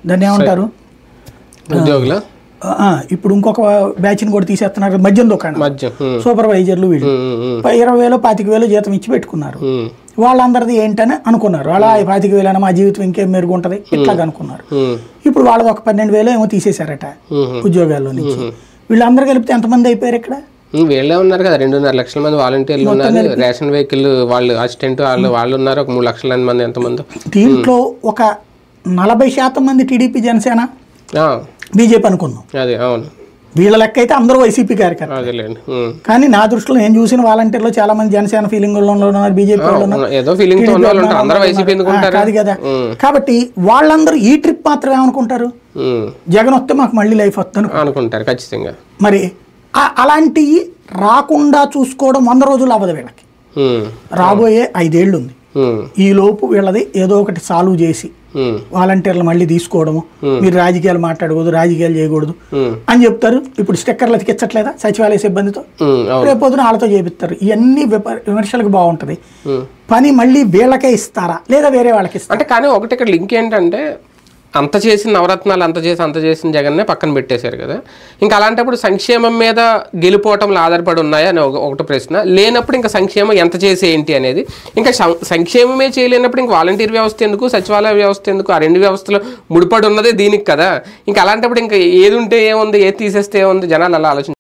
దాన్ని ఏమంటారు ఉద్యోగుల ఇప్పుడు ఇంకొక బ్యాచ్ని కూడా తీసేస్తున్నారు, మద్యం దుకాణం సూపర్వైజర్లు వీళ్ళు 20,000 25,000 జీతం ఇచ్చి పెట్టుకున్నారు. వాళ్ళందరిది ఏంటని అనుకున్నారు, అలా 25,000 మా జీవితం ఇంకేం మెరుగుంటది ఇట్లాగ అనుకున్నారు. ఇప్పుడు వాళ్ళది ఒక 12,000 ఏమో తీసేశారట ఉద్యోగాల్లో నుంచి. వీళ్ళందరూ కలిపితే ఎంతమంది అయిపోయారు ఇక్కడ? వీళ్ళే ఉన్నారు కదా, 2.5 లక్షల మంది వాలంటీర్లు ఉన్నారు. రేషన్ వెహికల్ వాళ్ళు అసిస్టెంట్ వాళ్ళు ఉన్నారు, ఒక 3 లక్షల మంది ఎంతమంది. దీంట్లో ఒక 40% మంది టీడీపీ జనసేన బీజేపీ అనుకుందాం. అదే అవును, వీళ్ళ లెక్క అయితే అందరూ వైసీపీ కార్యకర్తలు. కానీ నా దృష్టిలో నేను చూసిన వాలంటీర్లో చాలా మంది జనసేన ఫీలింగ్ ఉన్నారు, బీజేపీ కాదు కదా. కాబట్టి వాళ్ళందరూ ఈ ట్రిప్ మాత్రం ఏమనుకుంటారు, జగన్ వస్తే మాకు మళ్ళీ లైఫ్ వస్తుంది అనుకుంటారు ఖచ్చితంగా. మరి అలాంటివి రాకుండా చూసుకోవడం 100 రోజులు అవ్వదు వీళ్ళకి. రాబోయే 5 ఏళ్ళు ఉంది, ఈ లోపు వీళ్ళది ఏదో ఒకటి సాల్వ్ చేసి వాలంటీర్లు మళ్ళీ తీసుకోవడము, మీరు రాజకీయాలు మాట్లాడకూడదు, రాజకీయాలు చేయకూడదు అని చెప్తారు. ఇప్పుడు స్టిక్కర్లు అతికించట్లేదా సచివాలయ సిబ్బందితో, రేపొద్దున వాళ్ళతో చేపిస్తారు. ఇవన్నీ విమర్శలకు బాగుంటది. పని మళ్ళీ వీళ్ళకే ఇస్తారా లేదా వేరే వాళ్ళకి ఇస్తారా అంటే? కానీ ఒకటి ఇక్కడ లింక్ ఏంటంటే, అంత చేసిన నవరత్నాలు అంత చేసిన జగన్నే పక్కన పెట్టేశారు కదా. ఇంకా అలాంటప్పుడు సంక్షేమం మీద గెలుపోవటంలో ఆధారపడి ఉన్నాయా అని ఒకటి ప్రశ్న. లేనప్పుడు ఇంకా సంక్షేమం ఎంత చేసే ఏంటి అనేది, ఇంకా సంక్షేమమే చేయలేనప్పుడు ఇంకా వాలంటీర్ వ్యవస్థ ఎందుకు, సచివాలయ వ్యవస్థ ఎందుకు? ఆ 2 వ్యవస్థలు ముడిపడి ఉన్నదే దీనికి కదా. ఇంకా అలాంటప్పుడు ఇంకా ఏది ఉంటే ఏముంది, ఏది తీసేస్తే ఏముంది, జనాలు అలా ఆలోచించారు.